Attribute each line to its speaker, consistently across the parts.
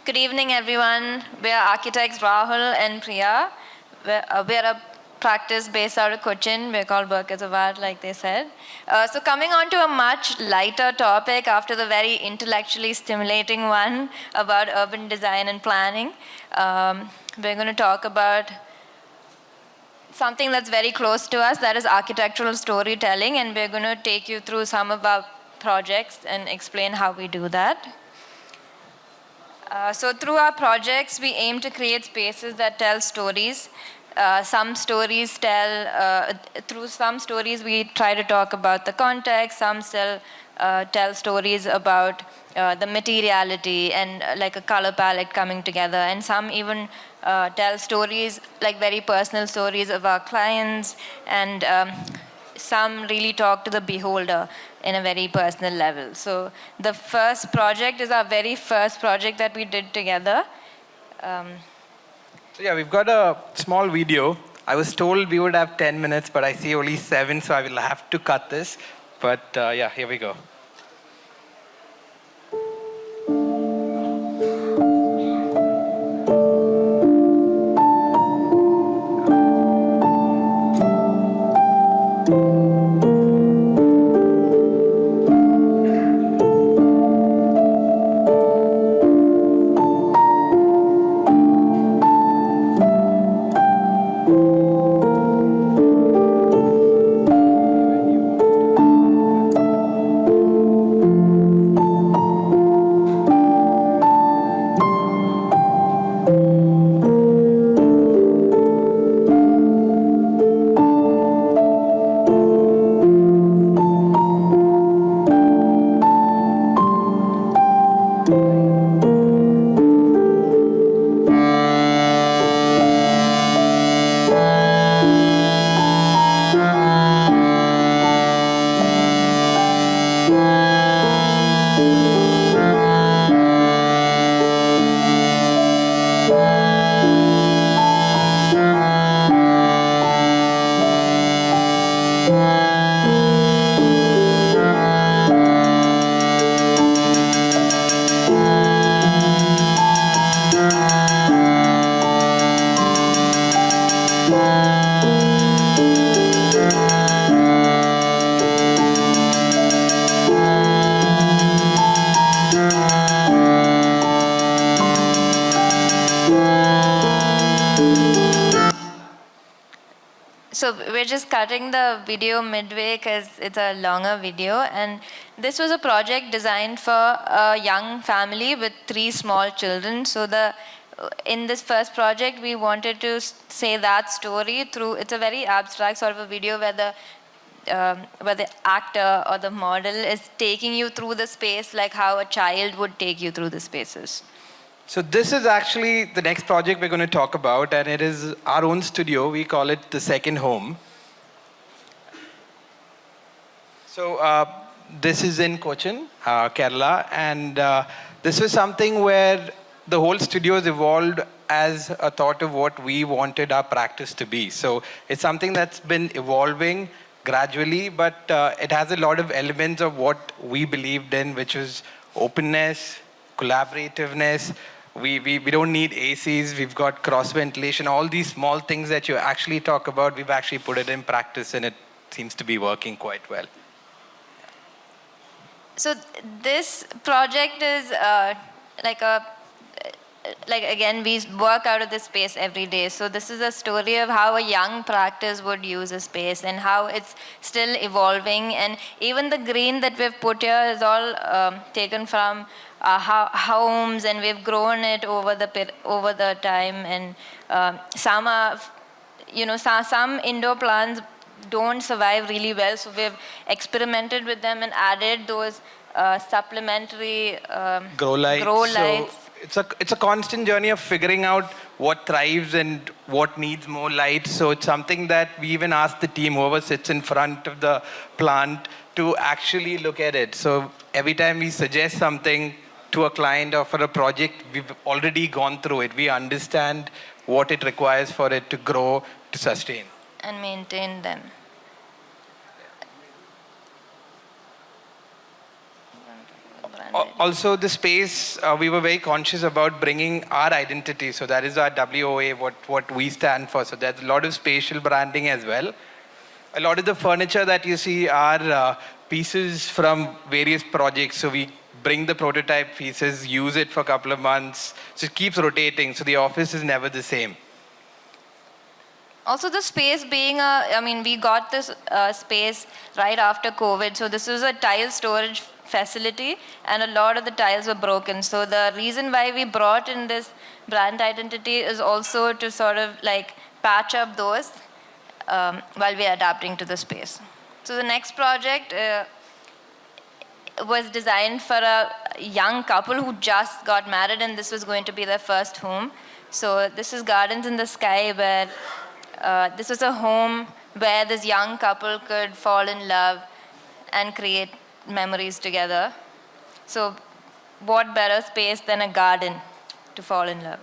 Speaker 1: Good evening, everyone. We are architects Rahul and Priya. We're a practice based out of Cochin. We're called Workers of Art, like they said. So coming on to a much lighter topic after the very intellectually stimulating one about urban design and planning, we're going to talk about something that's very close to us, that is architectural storytelling, and we're going to take you through some of our projects and explain how we do that. So through our projects, we aim to create spaces that tell stories. Some stories through some stories we try to talk about the context, some still tell stories about the materiality and like a color palette coming together, and some even tell stories, like very personal stories of our clients, and some really talk to the beholder in a very personal level. So the first project is our very first project that we did together.
Speaker 2: So yeah, we've got a small video. I was told we would have 10 minutes, but I see only 7, so I will have to cut this. But yeah, here we go.
Speaker 1: So we're just cutting the video midway because it's a longer video, and this was a project designed for a young family with 3 small children. So in this first project, we wanted to say that story through, it's a very abstract sort of a video where the actor or the model is taking you through the space like how a child would take you through the spaces.
Speaker 2: So this is actually the next project we're going to talk about, and it is our own studio. We call it the second home. So this is in Cochin, Kerala, and this was something where the whole studio has evolved as a thought of what we wanted our practice to be. So it's something that's been evolving gradually, but it has a lot of elements of what we believed in, which was openness, collaborativeness. We don't need ACs, we've got cross ventilation, all these small things that you actually talk about, we've actually put it in practice, and it seems to be working quite well.
Speaker 1: So this project is again, we work out of this space every day. So this is a story of how a young practice would use a space and how it's still evolving. And even the green that we've put here is all taken from homes, and we've grown it over the time. And some are, some indoor plants don't survive really well, so we've experimented with them and added those supplementary
Speaker 2: grow lights.
Speaker 1: So
Speaker 2: it's a constant journey of figuring out what thrives and what needs more light. So it's something that we even ask the team, whoever sits in front of the plant, to actually look at it. So every time we suggest something to a client or for a project, we've already gone through it. We understand what it requires for it to grow, to sustain.
Speaker 1: And maintain them.
Speaker 2: Also, the space, we were very conscious about bringing our identity. So that is our WOA, what we stand for. So there's a lot of spatial branding as well. A lot of the furniture that you see are pieces from various projects. So we bring the prototype pieces, use it for a couple of months. So it keeps rotating. So the office is never the same.
Speaker 1: Also, the space being we got this space right after COVID. So this was a tile storage facility, and a lot of the tiles were broken. So the reason why we brought in this brand identity is also to sort of like patch up those while we are adapting to the space. So the next project was designed for a young couple who just got married, and this was going to be their first home. So this is Gardens in the Sky, where this was a home where this young couple could fall in love and create memories together. So what better space than a garden to fall in love?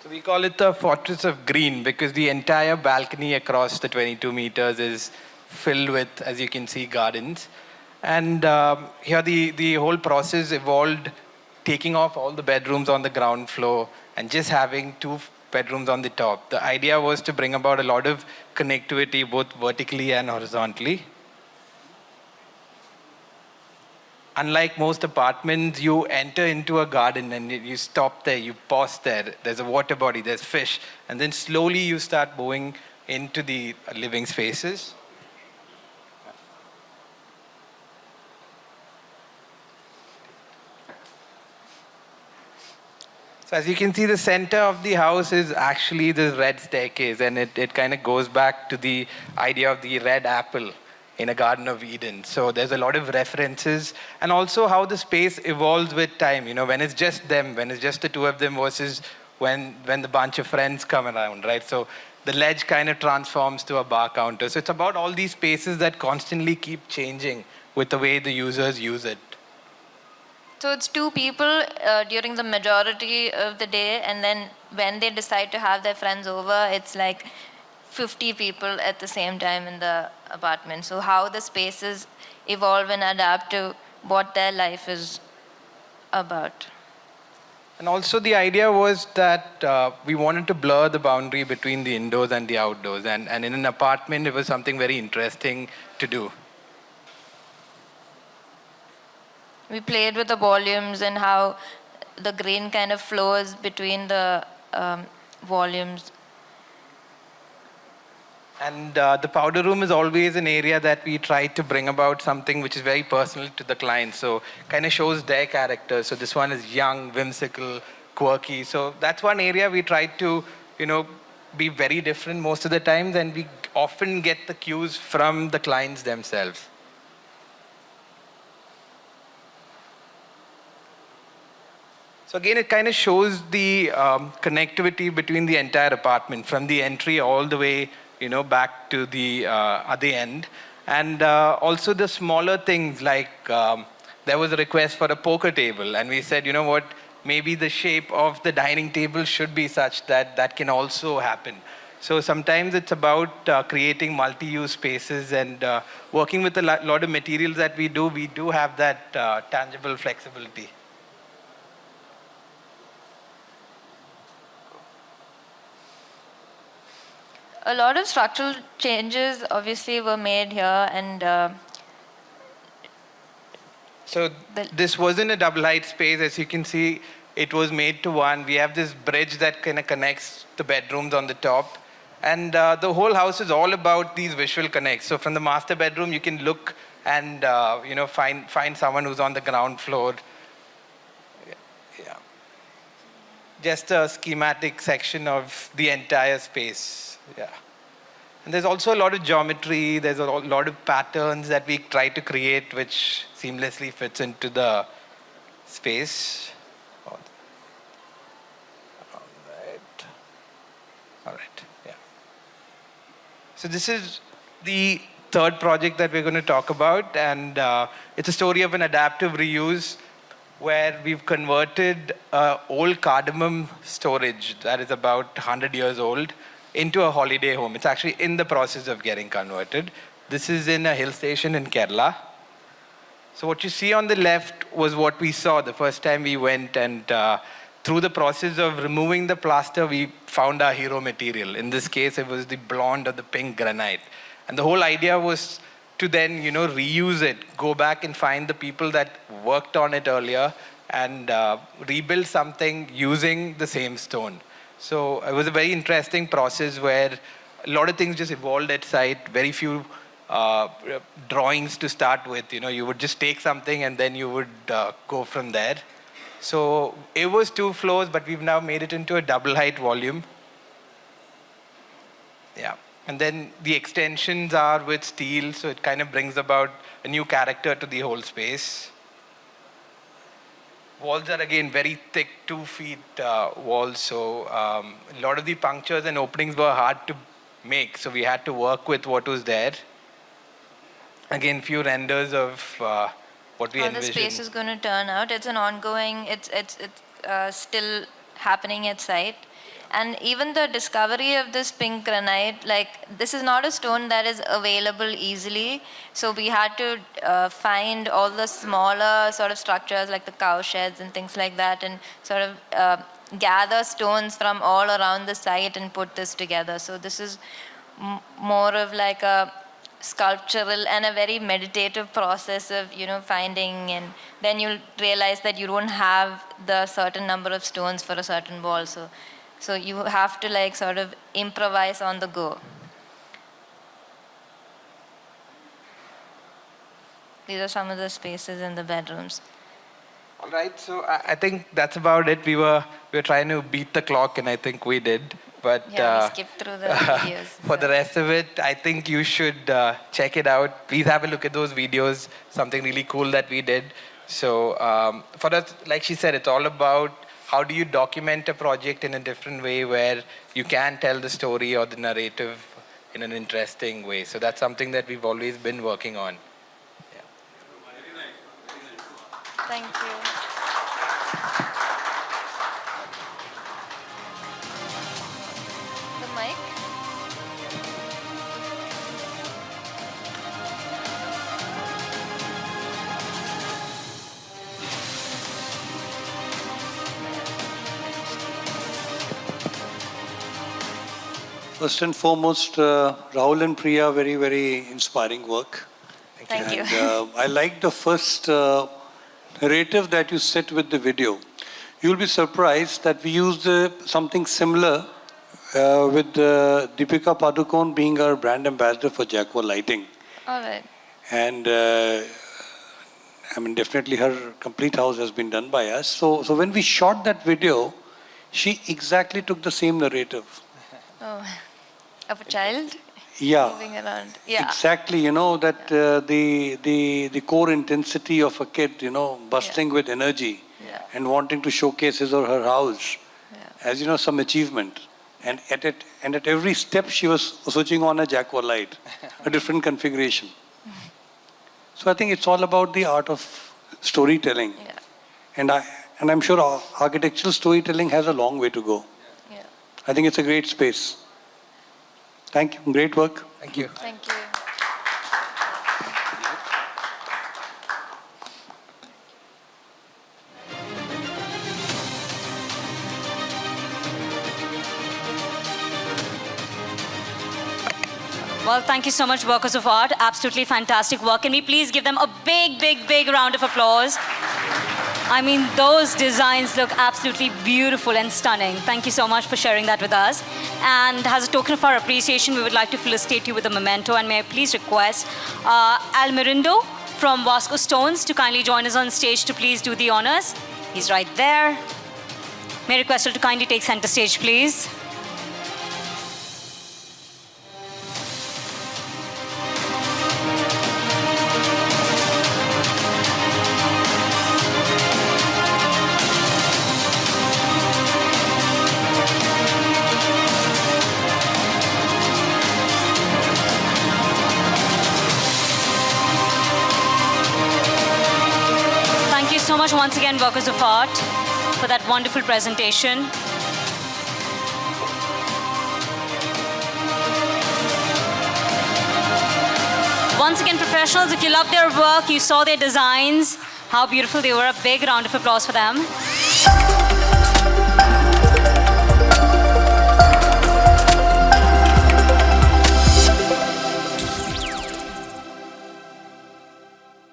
Speaker 2: So we call it the Fortress of Green because the entire balcony across the 22 meters is filled with, as you can see, gardens. And here the whole process evolved, taking off all the bedrooms on the ground floor and just having two bedrooms on the top. The idea was to bring about a lot of connectivity, both vertically and horizontally. Unlike most apartments, you enter into a garden and you stop there, you pause there. There's a water body, there's fish, and then slowly you start moving into the living spaces. So as you can see, the center of the house is actually the red staircase, and it kind of goes back to the idea of the red apple in a Garden of Eden. So there's a lot of references, and also how the space evolves with time. You know, when it's just them, when it's just the two of them versus when the bunch of friends come around, right? So the ledge kind of transforms to a bar counter. So it's about all these spaces that constantly keep changing with the way the users use it.
Speaker 1: So it's two people during the majority of the day, and then when they decide to have their friends over, it's like 50 people at the same time in the apartment. So how the spaces evolve and adapt to what their life is about.
Speaker 2: And also the idea was that we wanted to blur the boundary between the indoors and the outdoors. And in an apartment, it was something very interesting to do.
Speaker 1: We played with the volumes and how the grain kind of flows between the volumes.
Speaker 2: And the powder room is always an area that we try to bring about something which is very personal to the client. So kind of shows their character. So this one is young, whimsical, quirky. So that's one area we try to, be very different most of the times. And we often get the cues from the clients themselves. So again, it kind of shows the connectivity between the entire apartment from the entry all the way back to the other end. And also the smaller things like there was a request for a poker table. And we said, maybe the shape of the dining table should be such that that can also happen. So sometimes it's about creating multi-use spaces and working with a lot of materials that we do have that tangible flexibility.
Speaker 1: A lot of structural changes obviously were made here, and
Speaker 2: So
Speaker 1: The-
Speaker 2: this wasn't a double height space. As you can see, it was made to one. We have this bridge that kind of connects the bedrooms on the top. And the whole house is all about these visual connects. So from the master bedroom, you can look and find someone who's on the ground floor. Yeah. Just a schematic section of the entire space. Yeah. And there's also a lot of geometry, there's a lot of patterns that we try to create which seamlessly fits into the space. All right. All right. Yeah. So this is the third project that we're going to talk about, and it's a story of an adaptive reuse where we've converted old cardamom storage that is about 100 years old into a holiday home. It's actually in the process of getting converted. This is in a hill station in Kerala. So what you see on the left was what we saw the first time we went, and through the process of removing the plaster, we found our hero material. In this case, it was the blonde or the pink granite. And the whole idea was to then, reuse it, go back and find the people that worked on it earlier and rebuild something using the same stone. So it was a very interesting process where a lot of things just evolved at site, very few uh, drawings to start with. You would just take something and then you would go from there. So it was 2 floors, but we've now made it into a double height volume. Yeah. And then the extensions are with steel, so it kind of brings about a new character to the whole space. Walls are again very thick, 2 feet walls. So a lot of the punctures and openings were hard to make. So we had to work with what was there. Again, few renders of what we
Speaker 1: how
Speaker 2: envisioned.
Speaker 1: the space is going to turn out. It's an ongoing, it's still happening at site. And even the discovery of this pink granite, like this is not a stone that is available easily. So we had to find all the smaller sort of structures like the cow sheds and things like that, and sort of gather stones from all around the site and put this together. So this is more of like a sculptural and a very meditative process of finding, and then you'll realize that you don't have the certain number of stones for a certain wall, so you have to like sort of improvise on the go. These are some of the spaces in the bedrooms.
Speaker 2: All right, so I think that's about it. We were trying to beat the clock, and I think we did. But
Speaker 1: We skipped through the videos.
Speaker 2: for the rest of it, I think you should check it out. Please have a look at those videos. Something really cool that we did. So for us, like she said, it's all about how do you document a project in a different way where you can tell the story or the narrative in an interesting way. So that's something that we've always been working on. Yeah.
Speaker 1: Thank you. The mic.
Speaker 3: First and foremost, Rahul and Priya, very, very inspiring work.
Speaker 1: Thank you.
Speaker 3: And I like the first narrative that you set with the video. You'll be surprised that we used something similar with Deepika Padukone being our brand ambassador for Jaguar Lighting.
Speaker 1: All right.
Speaker 3: And I mean, definitely her complete house has been done by us. So when we shot that video, she exactly took the same narrative.
Speaker 1: Oh, of a child
Speaker 3: Yeah.
Speaker 1: moving around. Yeah.
Speaker 3: Exactly, that the core intensity of a kid, bursting with energy
Speaker 1: Yeah.
Speaker 3: and wanting to showcase his or her house
Speaker 1: Yeah.
Speaker 3: as some achievement. And at every step she was switching on a Jaguar light, a different configuration. So I think it's all about the art of storytelling.
Speaker 1: Yeah.
Speaker 3: And I'm sure architectural storytelling has a long way to go.
Speaker 1: Yeah.
Speaker 3: I think it's a great space. Thank you. Great work.
Speaker 2: Thank you.
Speaker 1: Thank you.
Speaker 4: Well, thank you so much, workers of art. Absolutely fantastic work. Can we please give them a big, big, big round of applause? I mean, those designs look absolutely beautiful and stunning. Thank you so much for sharing that with us. And as a token of our appreciation, we would like to felicitate you with a memento. And may I please request Almirindo from Vasco Stones to kindly join us on stage to please do the honors. He's right there. May I request her to kindly take center stage, please. Thank you so much once again, workers of art, for that wonderful presentation. Once again, professionals, if you love their work, you saw their designs, how beautiful they were, a big round of applause for them.